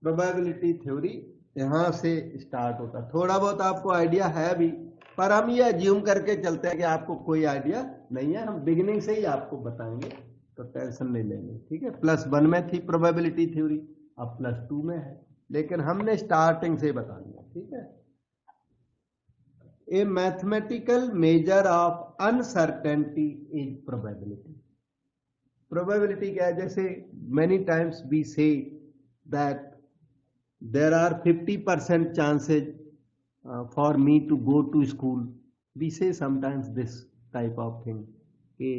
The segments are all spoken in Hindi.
प्रोबेबिलिटी थ्योरी यहां से स्टार्ट होता। थोड़ा बहुत आपको आइडिया है भी, पर हम ये अज्यूम करके चलते हैं कि आपको कोई आइडिया नहीं है, हम बिगिनिंग से ही आपको बताएंगे, तो टेंशन नहीं लेंगे, ठीक है। +1 में थी प्रोबेबिलिटी थ्योरी, अब +2 में है, लेकिन हमने स्टार्टिंग से बता दिया, ठीक है। A mathematical measure of uncertainty is probability. Probability क्या है? जैसे many times we say that there are 50% chances for me to go to school. We say sometimes this type of thing, कि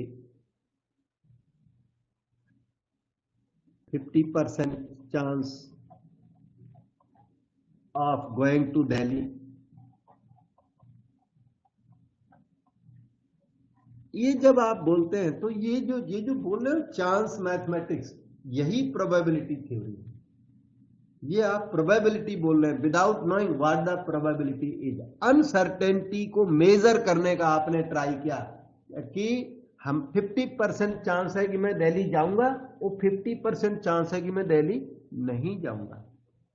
50% chance of going to Delhi. ये जब आप बोलते हैं तो ये जो बोल रहे हो चांस मैथमेटिक्स, यही प्रोबेबिलिटी थ्योरी है। ये आप प्रोबेबिलिटी बोल रहे हैं without knowing what the probability is. Uncertainty को मेजर करने का आपने ट्राई किया कि हम 50% चांस है कि मैं दिल्ली जाऊंगा, वो 50% चांस है कि मैं दिल्ली नहीं जाऊंगा,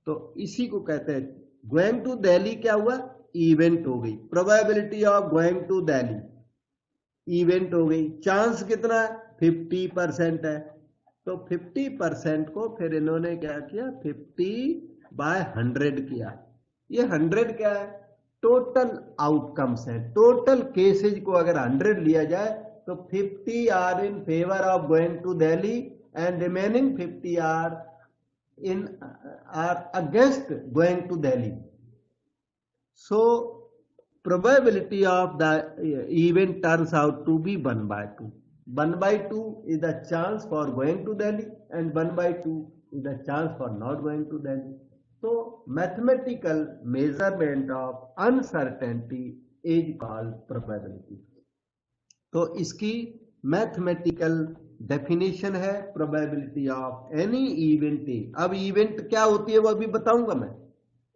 तो इसी को कहते हैं गोइंग टू दिल्ली। क्या हुआ? इवेंट हो गई। Probability of going to Delhi event हो गई। चांस कितना है? 50% है। तो 50% को फिर इन्होंने क्या किया? 50/100 किया। ये 100 क्या है? टोटल आउटकम्स है। टोटल केसेज को अगर 100 लिया जाए तो 50 are in favour of going to Delhi and remaining 50 are against going to Delhi. So probability of the event turns out to be 1/2. 1/2 is the chance for going to Delhi and 1/2 is the chance for not going to Delhi. So mathematical measurement of uncertainty is called probability. तो इसकी मैथमेटिकल डेफिनेशन है प्रोबेबिलिटी ऑफ एनी इवेंट। अब इवेंट क्या होती है वो अभी बताऊंगा, मैं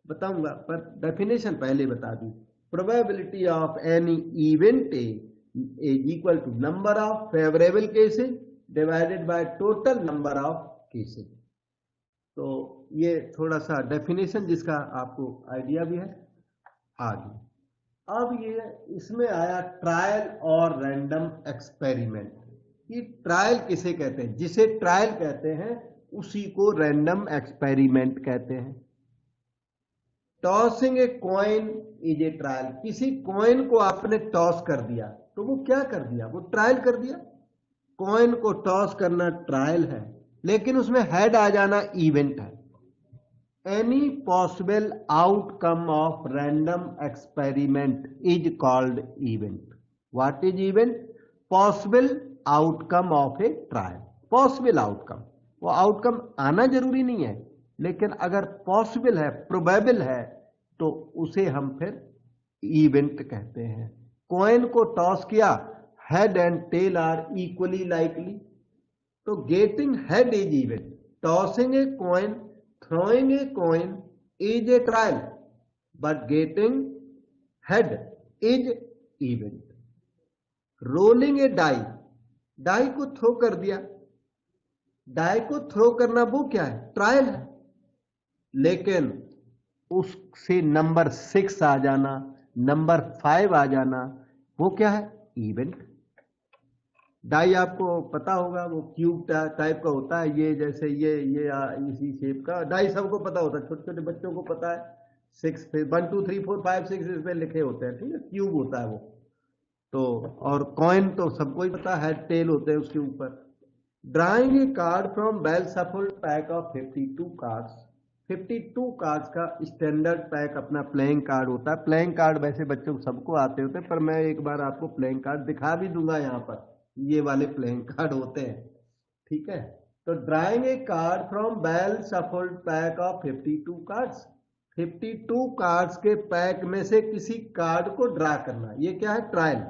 बताऊंगा, पर डेफिनेशन पहले बता दी। probability of any event is equal to number of favorable cases divided by total number of cases। तो ये थोड़ा सा डेफिनेशन जिसका आपको आइडिया भी है। आगे अब ये इसमें आया ट्रायल और रैंडम एक्सपेरिमेंट। ये ट्रायल किसे कहते हैं? जिसे ट्रायल कहते हैं उसी को रैंडम एक्सपेरिमेंट कहते हैं। Tossing a coin is a trial. किसी कॉइन को आपने टॉस कर दिया तो वो क्या कर दिया? वो ट्रायल कर दिया। कॉइन को टॉस करना ट्रायल है, लेकिन उसमें हेड आ जाना इवेंट है। Any possible outcome of random experiment is called event. What is event? Possible outcome of A trial. Possible outcome, वो आउटकम आना जरूरी नहीं है, लेकिन अगर पॉसिबल है, प्रोबेबल है, तो उसे हम फिर इवेंट कहते हैं। कॉइन को टॉस किया, head and tail are equally likely, तो getting head is event. Tossing a coin, throwing a coin is a trial, but getting head is event. Rolling a die, die को थ्रो कर दिया, डाई को थ्रो करना वो क्या है? ट्रायल है, लेकिन उससे नंबर 6 आ जाना, नंबर 5 आ जाना, वो क्या है? इवेंट। डाई आपको पता होगा, वो क्यूब टाइप का होता है, ये जैसे ये इसी शेप का डाई सबको पता होता है, छोटे छोटे बच्चों को पता है। 6 1 2 3 4 5 6 इसमें लिखे होते हैं, ठीक है, क्यूब होता है वो तो। और कॉइन तो सबको ही पता है, टेल होते हैं उसके ऊपर। Drawing A card from well shuffled pack of 52 cards. 52 cards का स्टैंडर्ड पैक अपना प्लेइंग कार्ड होता है। प्लेइंग कार्ड वैसे बच्चों को सबको आते होते हैं, पर मैं एक बार आपको प्लेइंग कार्ड दिखा भी दूंगा। यहाँ पर ये वाले प्लेइंग कार्ड होते हैं, ठीक है। तो drawing A card from well shuffled pack of 52 cards. 52 cards के पैक में से किसी कार्ड को ड्रा करना, ये क्या है? Trial.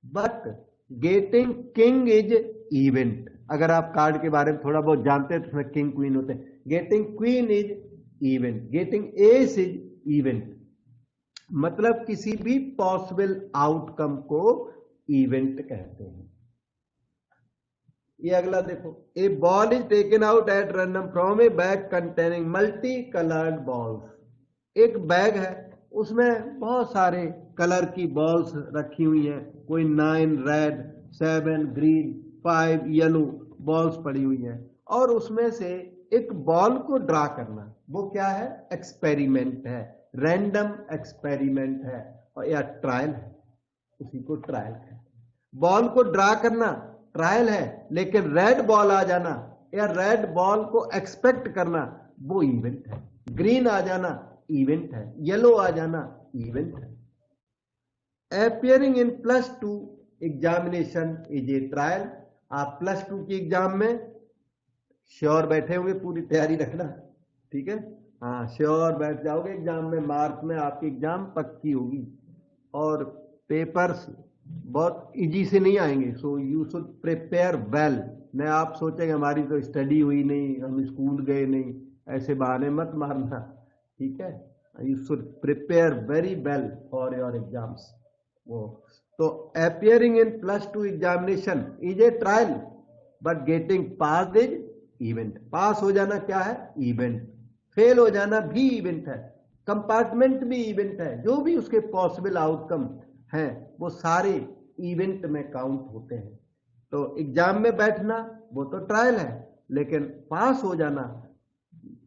But getting king is event. अगर आप कार्ड के बारे में थोड़ा बहुत जानते हैं तो उसमें किंग क्वीन होते हैं। Getting queen is event, getting S is event. मतलब किसी भी पॉसिबल आउटकम को इवेंट कहते हैं। ये अगला देखो, a ball is taken out at random from a bag containing multi coloured balls. एक बैग है, उसमें बहुत सारे कलर की बॉल्स रखी हुई हैं, कोई 9 रेड, 7 ग्रीन, 5 येलो बॉल्स पड़ी हुई हैं, और उसमें से एक बॉल को ड्रा करना, वो क्या है? एक्सपेरिमेंट है, रैंडम एक्सपेरिमेंट है, और या ट्रायल है, उसी को ट्रायल है। बॉल को ड्रा करना ट्रायल है, लेकिन रेड बॉल आ जाना या रेड बॉल को एक्सपेक्ट करना वो इवेंट है। ग्रीन आ जाना इवेंट है, येलो आ जाना इवेंट है। Appearing in +2 examination is a trial. आप +2 की एग्जाम में श्योर बैठे होंगे, पूरी तैयारी रखना, ठीक है? हाँ, श्योर बैठ जाओगे एग्जाम में, मार्च में आपकी एग्जाम पक्की होगी, और पेपर्स बहुत इजी से नहीं आएंगे। So you should prepare well. न आप सोचेंगे हमारी तो स्टडी हुई नहीं, हम स्कूल गए नहीं, ऐसे बहाने मत मारना, ठीक है? You should prepare very well for your exams. वो तो appearing in +2 examination is a trial, but getting pass is event. Pass हो जाना क्या है? इवेंट। फेल हो जाना भी इवेंट है, कंपार्टमेंट भी इवेंट है, जो भी उसके पॉसिबल आउटकम हैं वो सारे इवेंट में काउंट होते हैं। तो एग्जाम में बैठना वो तो ट्रायल है, लेकिन पास हो जाना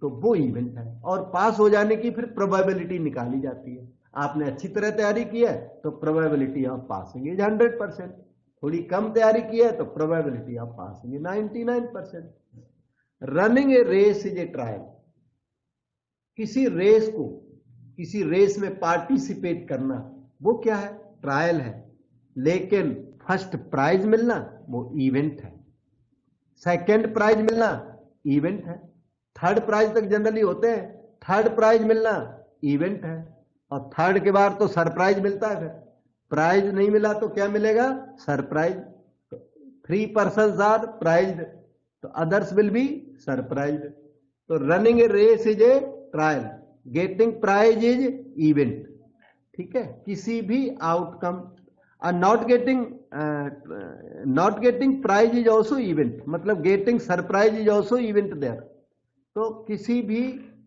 तो वो इवेंट है, और पास हो जाने की फिर प्रोबेबिलिटी निकाली जाती है। आपने अच्छी तरह तैयारी की है तो प्रोबेबिलिटी ऑफ पासिंग इज 100%, थोड़ी कम तैयारी की है तो probability of passing is 99%। Running a race is a trial. किसी रेस में पार्टिसिपेट करना वो क्या है? ट्रायल है, लेकिन फर्स्ट प्राइज मिलना वो इवेंट है, सेकंड प्राइज मिलना इवेंट है, थर्ड प्राइज तक जनरली होते हैं, थर्ड प्राइज मिलना इवेंट है, और थर्ड के बाद तो सरप्राइज मिलता है। फिर प्राइज नहीं मिला तो क्या मिलेगा? सरप्राइज। 3 persons आर प्राइज्ड, तो अदर्स विल बी सरप्राइज्ड। तो running a race is a trial, getting prize is event, ठीक है? किसी भी outcome, not getting prize is also event, मतलब getting surprise is also event there. तो किसी भी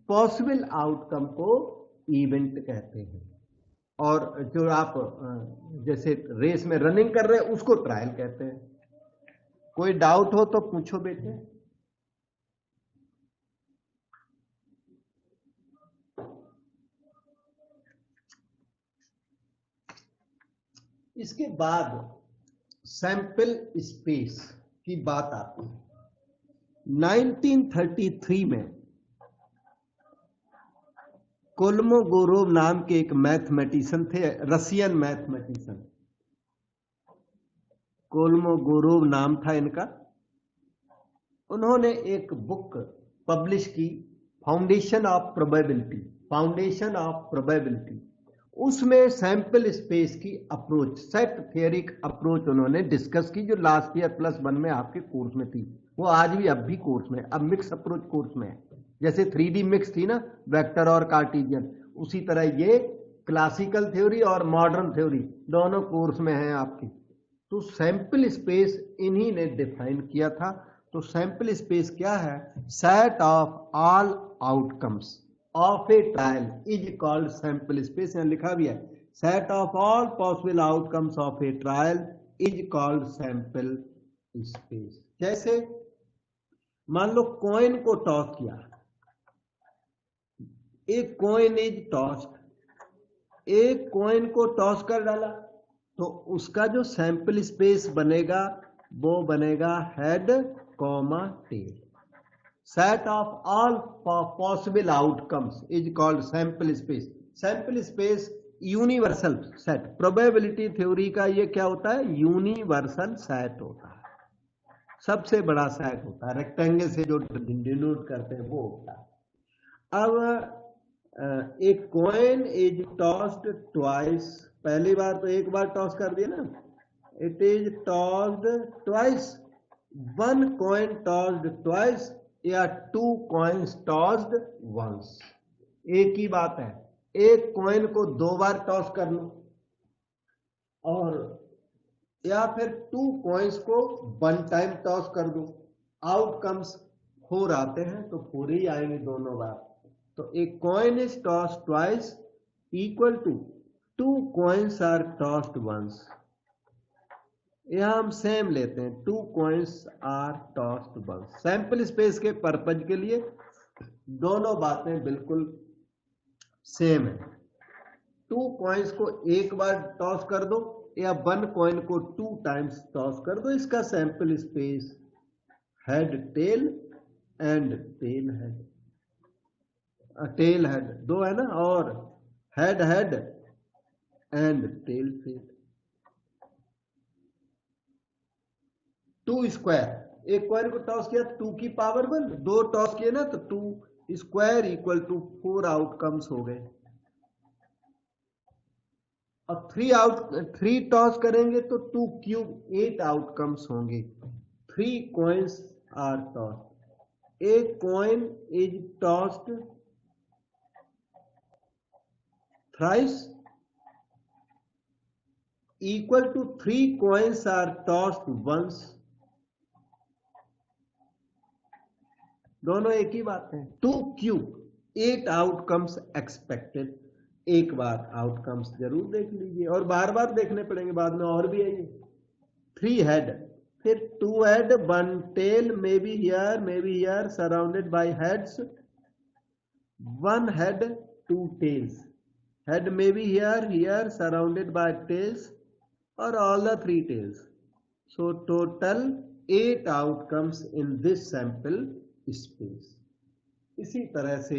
पॉसिबल आउटकम को इवेंट कहते हैं, और जो आप जैसे रेस में रनिंग कर रहे हैं उसको ट्रायल कहते हैं। कोई डाउट हो तो पूछो बेटे। इसके बाद सैंपल स्पेस की बात आती है। 1933 में कोलमोगोरोव नाम के एक मैथमेटिशियन थे, रशियन मैथमेटिशियन, कोलमोगोरोव नाम था इनका। उन्होंने एक बुक पब्लिश की, फाउंडेशन ऑफ प्रोबेबिलिटी। उसमें सैंपल स्पेस की अप्रोच, सेट थियरिक अप्रोच उन्होंने डिस्कस की, जो लास्ट ईयर +1 में आपके कोर्स में थी, वो आज भी अब भी कोर्स में, अब मिक्स अप्रोच कोर्स में है। जैसे 3D मिक्स थी ना, वेक्टर और कार्टेशियन, उसी तरह ये क्लासिकल थ्योरी और मॉडर्न थ्योरी दोनों कोर्स में है आपकी। तो सैंपल स्पेस इन्हीं ने डिफाइन किया था। तो सैंपल स्पेस क्या है? Set of all outcomes of A trial is called sample space. यहां लिखा भी है, set of all possible outcomes of A trial is called sample space. जैसे मान लो कॉइन को टॉस किया, एक कॉइन इज टॉस्ड, एक कॉइन को टॉस कर डाला, तो उसका जो सैंपल स्पेस बनेगा वो बनेगा head comma tail. Set of all possible outcomes is called sample space. Sample space universal set, probability theory का ये क्या होता है? यूनिवर्सल सेट होता है, सबसे बड़ा सेट होता है, रेक्टेंगल से जो डिनोट करते हैं वो होता है। अब एक कॉइन इज टॉस्ड ट्वाइस, पहली बार तो एक बार टॉस कर दिया ना, it is tossed twice, 1 coin tossed twice या 2 कॉइन्स टॉस्ड वंस, एक ही बात है। एक कॉइन को 2 बार टॉस कर लो और या फिर 2 कॉइन्स को 1 टाइम टॉस कर दो, आउटकम्स 4 आते हैं तो 4 ही आएंगे दोनों बार। तो एक coin is toss twice equal to 2 coins are tossed once. यहां हम सेम लेते हैं, 2 coins are tossed once. Sample space के पर्पज के लिए दोनों बातें बिल्कुल सेम है। 2 कॉइन्स को एक बार टॉस कर दो या 1 कॉइन को 2 टाइम्स टॉस कर दो। इसका sample space head tail and tail head, tail head 2 है ना, और head head and tail tail. 2 square, एक कॉइन को टॉस किया 2 की पावर 1, 2 टॉस किए ना तो 2 स्क्वायर इक्वल टू 4 आउटकम्स हो गए। और 3 टॉस करेंगे तो 2 क्यूब 8 आउटकम्स होंगे। 3 कॉइन्स आर टॉस्ड, एक coin is tossed thrice equal to 3 coins are tossed once. दोनों एक ही बात है। 2 क्यूब 8 आउटकम्स एक्सपेक्टेड। एक बार आउटकम्स जरूर देख लीजिए और बार बार देखने पड़ेंगे बाद में, और भी है ये। 3 हेड, फिर 2 head 1 tail, may be here surrounded by heads. 1 head 2 tails, head may be here surrounded by tails, और all the 3 tails. So total 8 outcomes in this sample space. इसी तरह से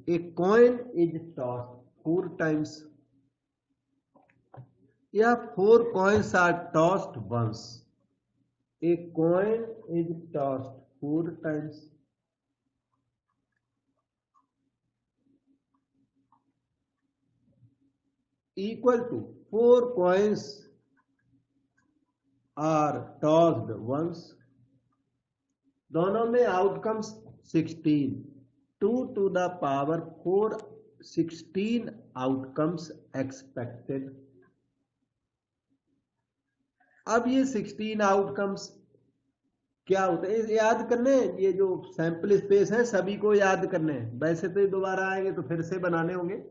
एक कॉइन इज टॉस्ड 4 टाइम्स या 4 कॉइन्स आर टॉस्ड वंस। एक coin is tossed 4 times equal to 4 coins are tossed once. दोनों में outcomes 16, 2 to the power 4, 16 outcomes expected. अब ये 16 आउटकम्स क्या होते हैं याद करने, ये जो सैंपल स्पेस है सभी को याद करने हैं। वैसे तो ये दोबारा आएंगे तो फिर से बनाने होंगे,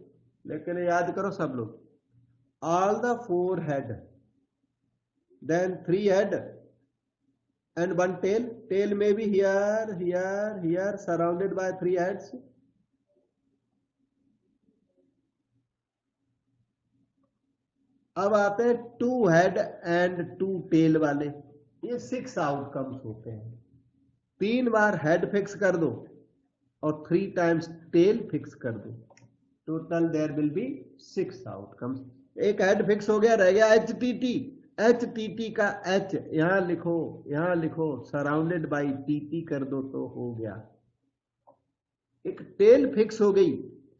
लेकिन याद करो सब लोग। All the 4 head, then 3 head and 1 tail, tail may be here surrounded by 3 heads। अब आते हैं 2 हेड एंड 2 टेल वाले, ये 6 आउटकम्स होते हैं। 3 बार हेड फिक्स कर दो और 3 टाइम्स टेल फिक्स कर दो, total there will be 6 outcomes. एक हेड फिक्स हो गया, रह गया एच टी का एच यहां लिखो सराउंडेड बाई टी कर दो तो हो गया। एक टेल फिक्स हो गई,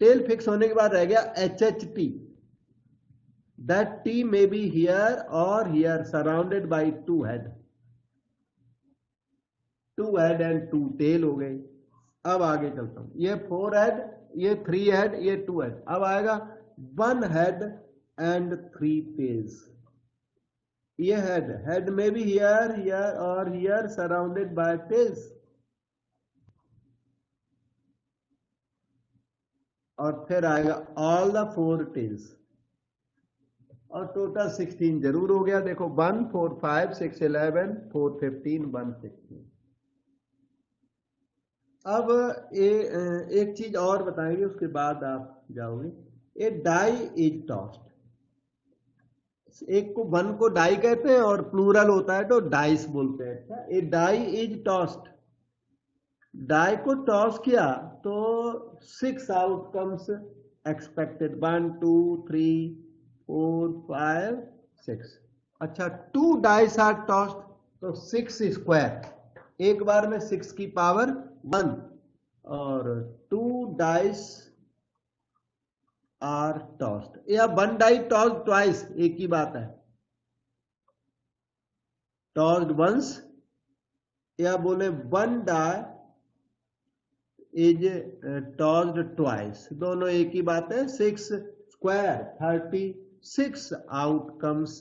टेल फिक्स होने के बाद रह गया T, that T may be here और here surrounded by 2 head, 2 head and 2 tail हो गए। अब आगे चलता हूं, ये 4 हेड, ये 3 हेड, ये 2 हेड। अब आएगा 1 हेड एंड 3 टेल्स। ये हेड में भी हियर और हियर सराउंडेड बाय टेल्स, और फिर आएगा ऑल द 4 टेल्स, और टोटल 16 जरूर हो गया। देखो 1 4 5 6 11 4 15 1 16। अब एक चीज और बताएंगे, उसके बाद आप जाओगे। ए डाई इज टॉस्ड, एक को 1 को डाई कहते हैं और प्लूरल होता है तो डाइस बोलते हैं। अच्छा, ए डाई इज टॉस्ड, डाई को टॉस किया तो 6 आउटकम्स एक्सपेक्टेड, 1 2 3 4 5 6। अच्छा, 2 डाइस आर टॉस्ड तो 6 स्क्वायर, एक बार में 6 की पावर 1, और 2 डाइस आर टॉस्ड, या 1 डाई टॉस्ड ट्वाइस, एक ही बात है। टॉस्ड वंस या बोले 1 डाई इज टॉस्ड ट्वाइस, दोनों एक ही बात है। 6 स्क्वायर 36 आउटकम्स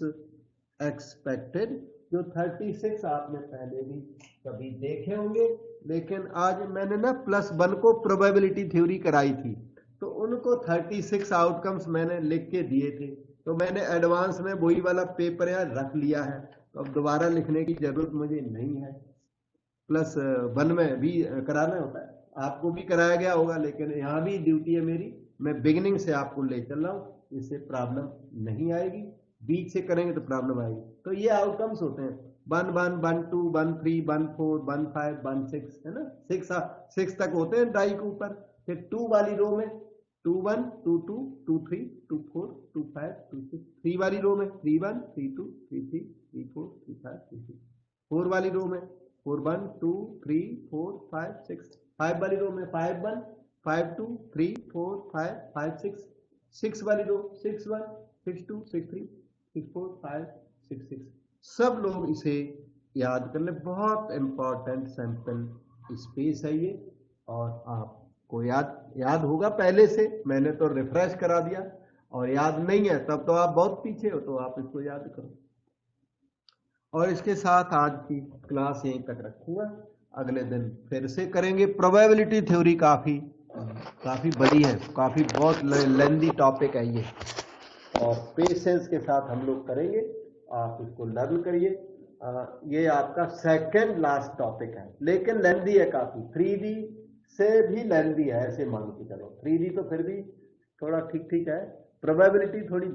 एक्सपेक्टेड, जो 36 आपने पहले भी कभी देखे होंगे, लेकिन आज मैंने ना +1 को प्रोबेबिलिटी थ्योरी कराई थी, तो उनको 36 आउटकम्स मैंने लिख के दिए थे, तो मैंने एडवांस में वही वाला पेपर यहाँ रख लिया है, तो अब दोबारा लिखने की जरूरत मुझे नहीं है। +1 में भी कराना होता है, आपको भी कराया गया होगा, लेकिन यहाँ भी ड्यूटी है मेरी, मैं बिगिनिंग से आपको ले चल रहा हूँ, इससे प्रॉब्लम नहीं आएगी, बीच से करेंगे तो प्रॉब्लम आएगी। तो ये आउटकम्स होते हैं 1 1 1 2 1 3 1 4 1 5 1 6, है ना, 6 तक होते हैं डाई के ऊपर। फिर 2 वाली रो में 2 1 2 2 2 3 2 4 2 5 2 6, 3 वाली रो में 3 1 3 2 3 3 3 4 3 5 3 6, 4 वाली रो में 4 1 2 3 4 5 6, 5 वाली रो में 5 1 5 2 3 4 5 5 6, 6 वाली रो 6 1 6 2 6 3 6 4 5 6 6। सब लोग इसे याद कर ले, बहुत इंपॉर्टेंट सैंपल स्पेस है ये, और आपको याद होगा पहले से, मैंने तो रिफ्रेश करा दिया, और याद नहीं है तब तो आप बहुत पीछे हो, तो आप इसको याद करो। और इसके साथ आज की क्लास यहीं तक रखूंगा, अगले दिन फिर से करेंगे। प्रोबेबिलिटी थ्योरी काफी बड़ी है, काफी बहुत लेंदी टॉपिक है ये, और पेशेंस के साथ हम लोग करेंगे, आप इसको लर्न करिए। ये आपका सेकंड लास्ट टॉपिक है, लेकिन लेंदी है काफी, 3D से भी लेंदी है, ऐसे मान के चलो। 3D तो फिर भी थोड़ा ठीक ठीक है, प्रोबेबिलिटी थोड़ी